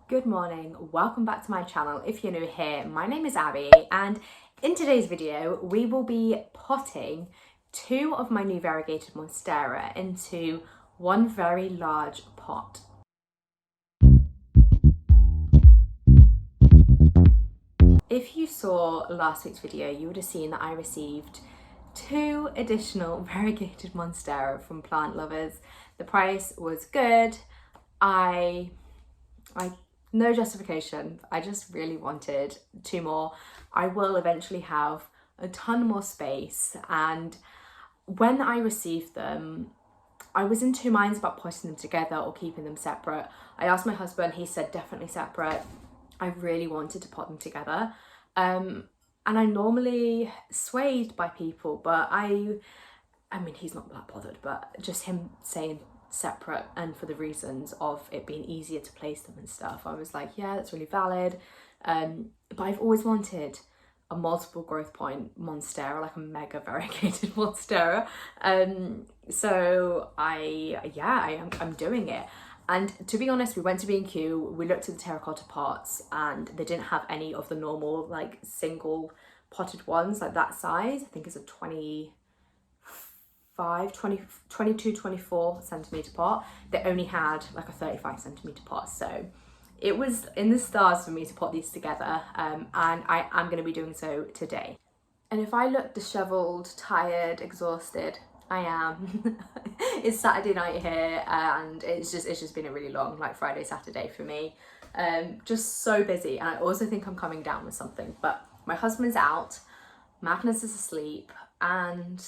Good morning, welcome back to my channel. If you're new here, my name is Abby, and in today's video we will be potting two of my new variegated Monstera into one very large pot. If you saw last week's video, you would have seen that I received two additional variegated Monstera from plant lovers. The price was good. I no justification, I just really wanted two more. I will eventually have a ton more space, and when I received them, I was in two minds about putting them together or keeping them separate. I asked my husband, he said definitely separate. I really wanted to put them together. And I'm normally swayed by people, but I mean, he's not that bothered, but just him saying separate and for the reasons of it being easier to place them and stuff, I was like, yeah, that's really valid. But I've always wanted a multiple growth point Monstera, like a mega variegated Monstera. So I'm doing it. And to be honest, we went to B&Q, we looked at the terracotta pots, and they didn't have any of the normal like single potted ones like that size. I think it's a 22, 24 centimeter pot. They only had like a 35 centimeter pot, so it was in the stars for me to put these together, and I am going to be doing so today. And if I look disheveled, tired, exhausted, I am. It's Saturday night here, and it's just been a really long like Friday, Saturday for me. Just so busy, and I also think I'm coming down with something, but my husband's out, Magnus is asleep, and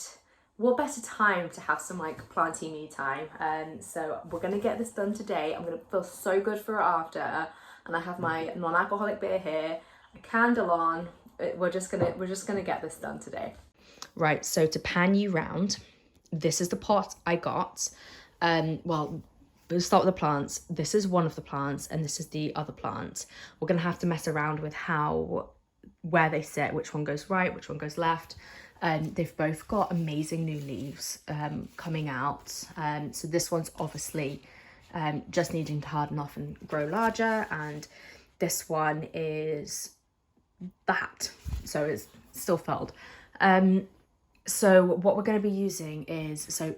what better time to have some like planty me time. So we're gonna get this done today. I'm gonna feel so good for it after, and I have my non-alcoholic beer here, a candle on. We're just gonna get this done today. Right, so to pan you round, this is the pot I got. Well, we'll start with the plants. This is one of the plants, and this is the other plant. We're gonna have to mess around with where they sit, which one goes right, which one goes left. They've both got amazing new leaves coming out. So this one's obviously just needing to harden off and grow larger, and this one is that, so it's still felled. So what we're going to be using is, so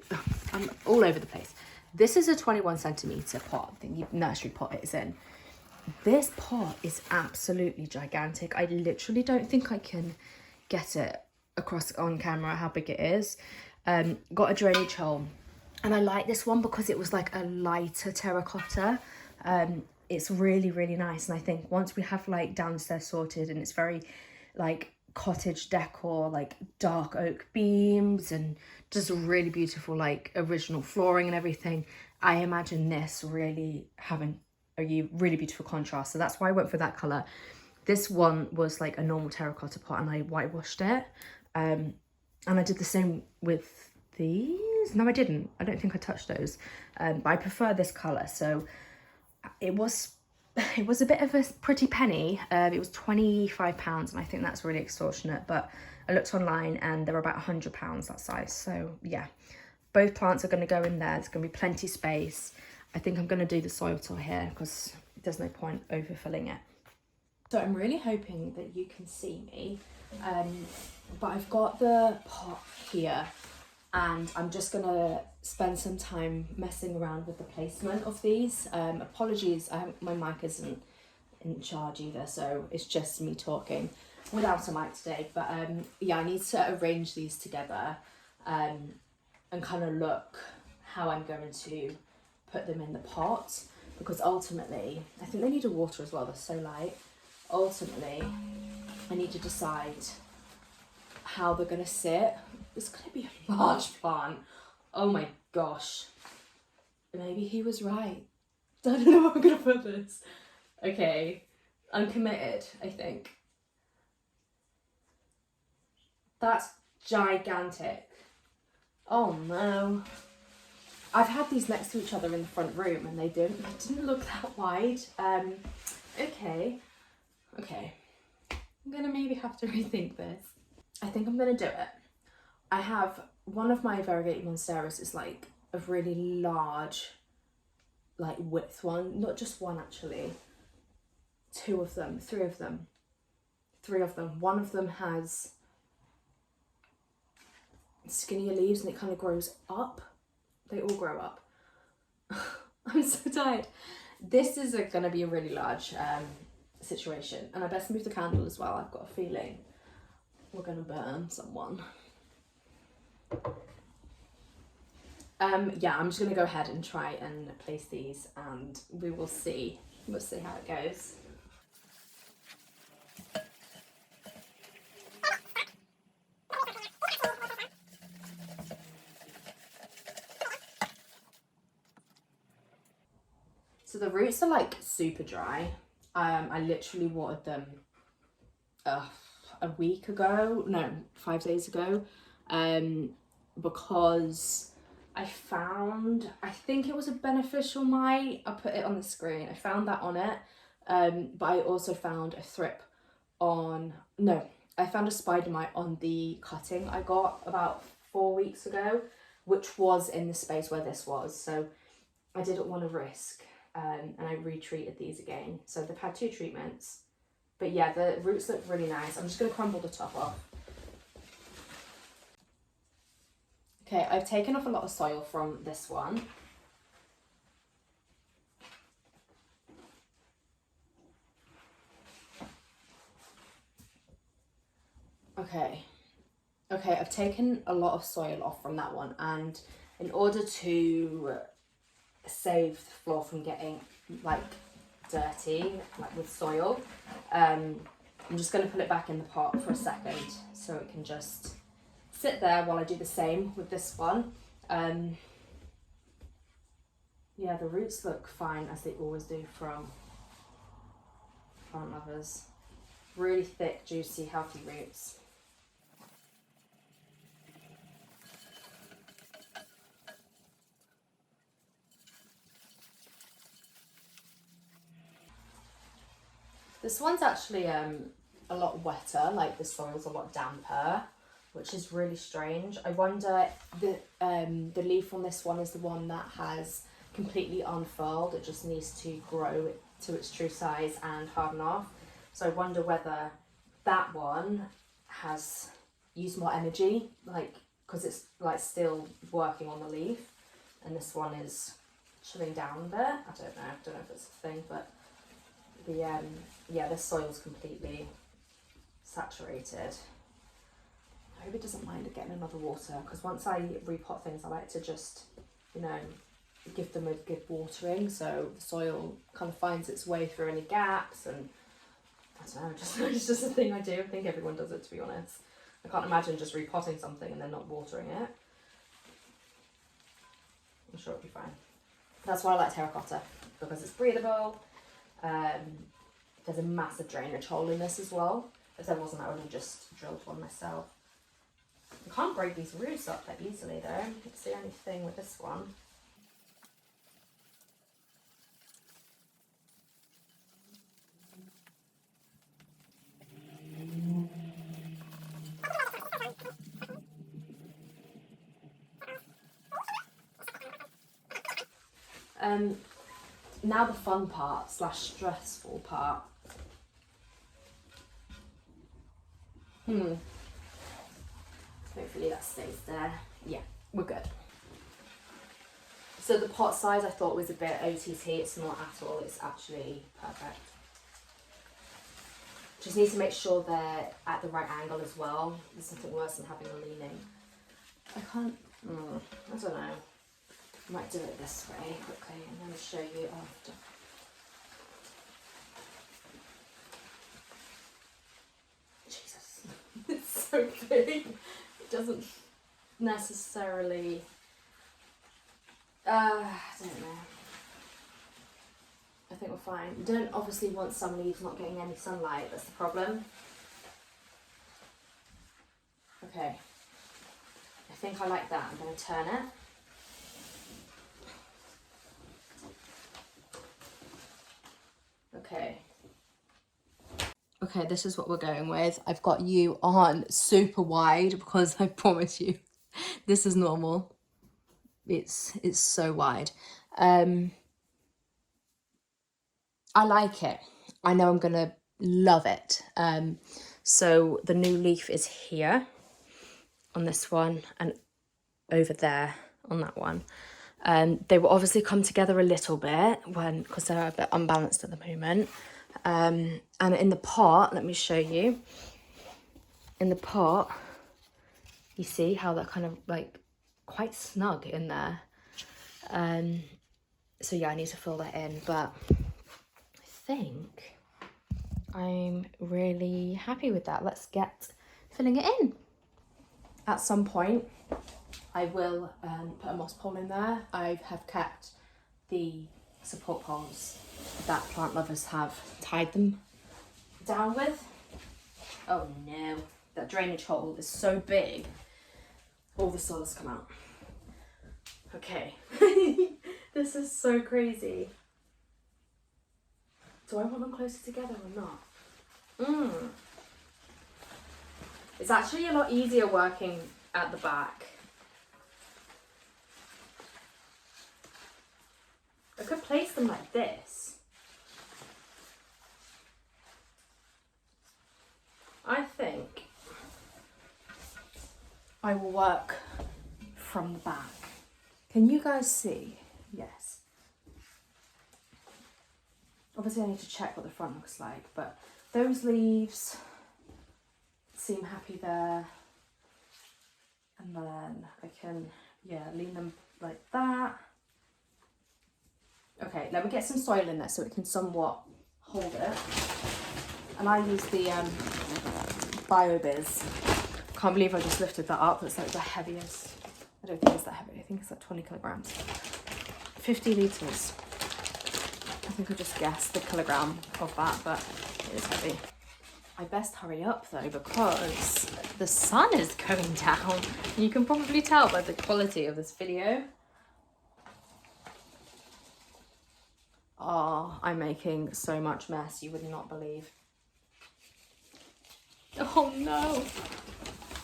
I'm all over the place. This is a 21 centimeter pot, the nursery pot it is in. This pot is absolutely gigantic. I literally don't think I can get it across on camera how big it is. Got a drainage hole, and I like this one because it was like a lighter terracotta. It's really nice, and I think once we have like downstairs sorted and it's very like cottage decor, like dark oak beams and just really beautiful like original flooring and everything, I imagine this really having a really beautiful contrast. So that's why I went for that color. This one was like a normal terracotta pot, and I whitewashed it. And I did the same with these. No, I didn't. I don't think I touched those. But I prefer this color. So it was a bit of a pretty penny. It was £25, and I think that's really extortionate. But I looked online, and they're about £100 that size. So yeah, both plants are going to go in there. There's going to be plenty space. I think I'm going to do the soil till here because there's no point overfilling it. So I'm really hoping that you can see me, but I've got the pot here, and I'm just gonna spend some time messing around with the placement of these. Apologies, my mic isn't in charge either, so it's just me talking without a mic today. But yeah, I need to arrange these together and kind of look how I'm going to put them in the pot, because ultimately, I think they need a water as well, they're so light. Ultimately, I need to decide how they're going to sit. It's going to be a large plant. Oh my gosh. Maybe he was right. I don't know where I'm going to put this. Okay, I'm committed, I think. That's gigantic. Oh no. I've had these next to each other in the front room, and they didn't look that wide. Okay, I'm gonna maybe have to rethink this. I think I'm gonna do it. I have one of my variegated Monsteras is like a really large, like width one, not just one actually. 2 of them, 3 of them, 3 of them. One of them has skinnier leaves and it kind of grows up. They all grow up. I'm so tired. This is going to be a really large situation, and I best move the candle as well. I've got a feeling we're going to burn someone. Yeah, I'm just going to go ahead and try and place these, and we will see. We'll see how it goes. So the roots are like super dry. I literally watered them a week ago, no, 5 days ago, because I found, I think it was a beneficial mite. I'll put it on the screen. I found that on it, but I also found a thrip on, no, I found a spider mite on the cutting I got about 4 weeks ago, which was in the space where this was. So I didn't want to risk, and I retreated these again. So they've had 2 treatments. But yeah, the roots look really nice. I'm just going to crumble the top off. Okay, I've taken off a lot of soil from this one. Okay, I've taken a lot of soil off from that one, and in order to save the floor from getting like dirty, like with soil, I'm just going to put it back in the pot for a second so it can just sit there while I do the same with this one. Yeah, the roots look fine, as they always do from plant lovers. Really thick, juicy, healthy roots. This one's actually a lot wetter, like the soil's a lot damper, which is really strange. I wonder, the leaf on this one is the one that has completely unfurled. It just needs to grow to its true size and harden off. So I wonder whether that one has used more energy, like, because it's like still working on the leaf, and this one is chilling down a bit. I don't know if it's a thing, but the yeah, this soil's completely saturated. I hope it doesn't mind getting another water, because once I repot things, I like to just, you know, give them a good watering so the soil kind of finds its way through any gaps. And I don't know, it's just a thing I do. I think everyone does it, to be honest. I can't imagine just repotting something and then not watering it. I'm sure it'll be fine. That's why I like terracotta, because it's breathable. There's a massive drainage hole in this as well. If there wasn't, I would have just drilled one myself. You can't break these roots up that easily though. It's the only thing with this one. Now the fun part / stressful part. Hopefully that stays there. Yeah, we're good. So the pot size I thought was a bit OTT. It's not at all. It's actually perfect. Just need to make sure they're at the right angle as well. There's nothing worse than having a leaning. I can't, I don't know. I might do it this way quickly and then show you after. Jesus, it's so big. It doesn't necessarily, I don't know. I think we're fine. You don't obviously want some leaves not getting any sunlight, that's the problem. Okay, I think I like that. I'm going to turn it. Okay, this is what we're going with. I've got you on super wide because I promise you, this is normal. It's so wide. I like it. I know I'm gonna love it. So the new leaf is here on this one and over there on that one. They will obviously come together a little bit because they're a bit unbalanced at the moment. And in the pot, let me show you. In the pot, you see how they're kind of like quite snug in there. So yeah, I need to fill that in, but I think I'm really happy with that. Let's get filling it in. At some point, I will put a moss pole in there. I have kept the support poles that plant lovers have tied them down with. Oh no, that drainage hole is so big, all the soil has come out. Okay, this is so crazy. Do I want them closer together or not? It's actually a lot easier working at the back. I could place them like this. I think I will work from the back. Can you guys see? Yes. Obviously I need to check what the front looks like, but those leaves seem happy there. And then I can, yeah, lean them like that. Okay, let me get some soil in there so it can somewhat hold it. And I use the BioBiz. Can't believe I just lifted that up. It's like the heaviest. I don't think it's that heavy. I think it's like 20 kilograms. 50 litres. I think I just guessed the kilogram of that, but it is heavy. I best hurry up though because the sun is going down. You can probably tell by the quality of this video. Oh, I'm making so much mess you would not believe. Oh no.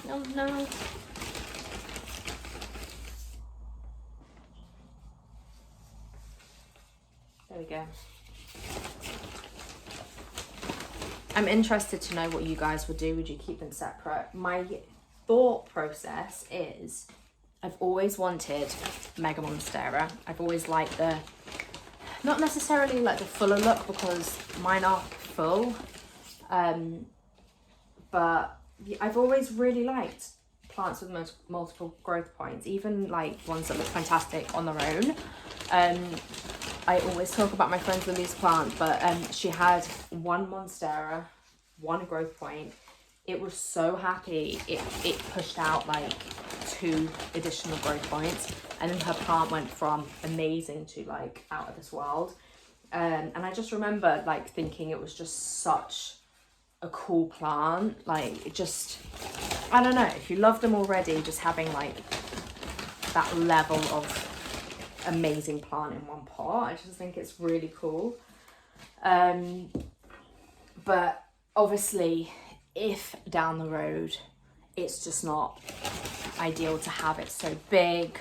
Oh no. There we go. I'm interested to know what you guys would do. Would you keep them separate? My thought process is I've always wanted Mega Monstera. I've always liked the, not necessarily like the fuller look because mine are full, but I've always really liked plants with multiple growth points, even like ones that look fantastic on their own. I always talk about my friend Lily's plant, but she had one Monstera, one growth point. It was so happy. It pushed out like 2 additional growth points, and then her plant went from amazing to like out of this world. And I just remember like thinking it was just such a cool plant. Like it just, I don't know, if you love them already, just having like that level of amazing plant in one pot, I just think it's really cool. But obviously if down the road it's just not ideal to have it so big,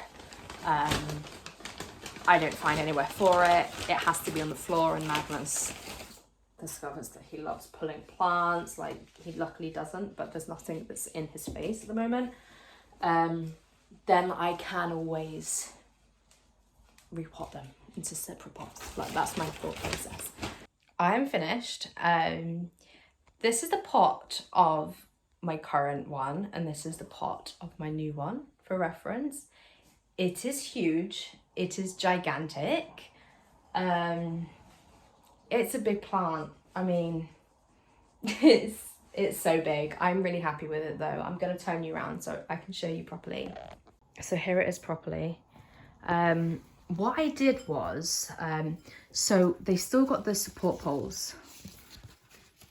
I don't find anywhere for it. It has to be on the floor, and Magnus discovers that he loves pulling plants. Like, he luckily doesn't, but there's nothing that's in his face at the moment. Then I can always repot them into separate pots. Like, that's my thought process. I'm finished. This is the pot of my current one, and this is the pot of my new one for reference. It is huge. It is gigantic. It's a big plant. I mean, it's so big. I'm really happy with it though. I'm going to turn you around so I can show you properly. So here it is properly. What I did was, so they still got the support poles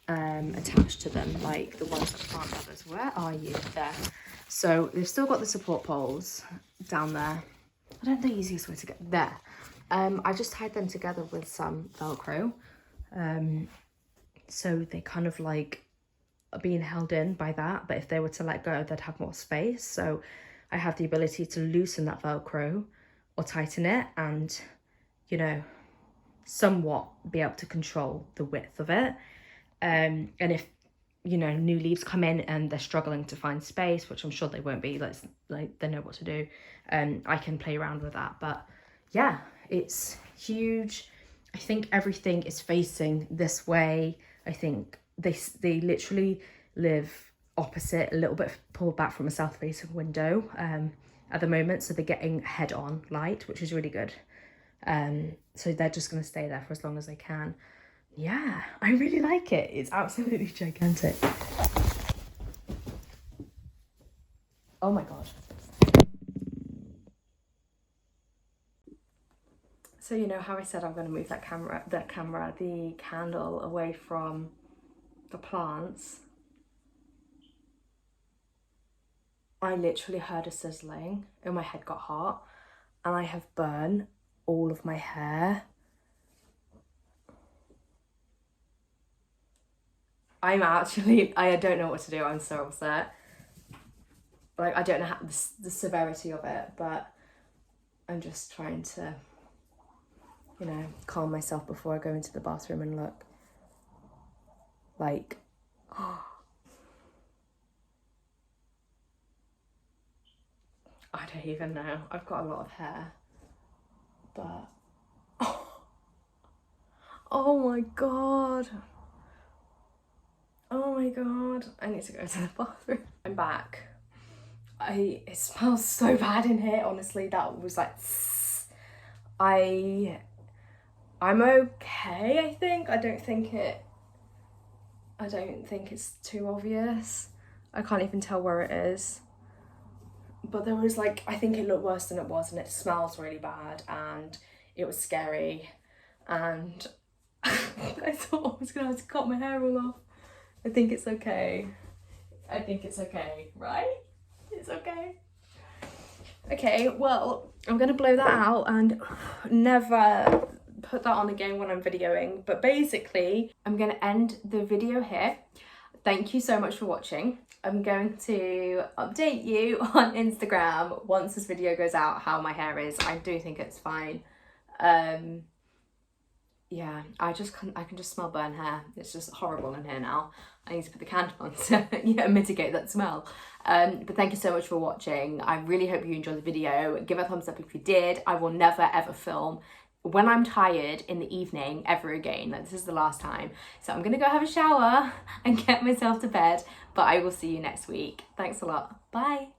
attached to them, like the ones that plant lovers. Where are you? There. So they've still got the support poles down there. I don't know the easiest way to get there. I just tied them together with some Velcro. So they kind of like are being held in by that, but if they were to let go, they'd have more space. So I have the ability to loosen that Velcro or tighten it, and you know, somewhat be able to control the width of it. And if, you know, new leaves come in and they're struggling to find space, which I'm sure they won't be, like they know what to do, I can play around with that. But yeah, it's huge. I think everything is facing this way. I think they literally live opposite, a little bit pulled back from a south facing window at the moment, so they're getting head on light, which is really good. So they're just going to stay there for as long as they can. Yeah, I really like it. It's absolutely gigantic. Oh my god. So you know how I said I'm going to move the candle away from the plants? I literally heard a sizzling and my head got hot, and I have burned all of my hair. I don't know what to do. I'm so upset. Like, I don't know the severity of it, but I'm just trying to, you know, calm myself before I go into the bathroom and look. Like, I don't even know. I've got a lot of hair, but oh my god. Oh my god. I need to go to the bathroom. I'm back. It smells so bad in here. Honestly, that was like, I'm okay, I think. I don't think it's too obvious. I can't even tell where it is. But there was like, I think it looked worse than it was, and it smells really bad, and it was scary, and I thought I was gonna have to cut my hair all off. I think it's okay. I think it's okay, right? It's okay. Okay, well, I'm gonna blow that out and never put that on again when I'm videoing. But basically, I'm gonna end the video here. Thank you so much for watching. I'm going to update you on Instagram once this video goes out how my hair is. I do think it's fine. Yeah, I can just smell burnt hair. It's just horrible in here now. I need to put the candle on to mitigate that smell. But thank you so much for watching. I really hope you enjoyed the video. Give it a thumbs up if you did. I will never ever film when I'm tired in the evening ever again. Like, this is the last time. So I'm gonna go have a shower and get myself to bed, but I will see you next week. Thanks a lot. Bye.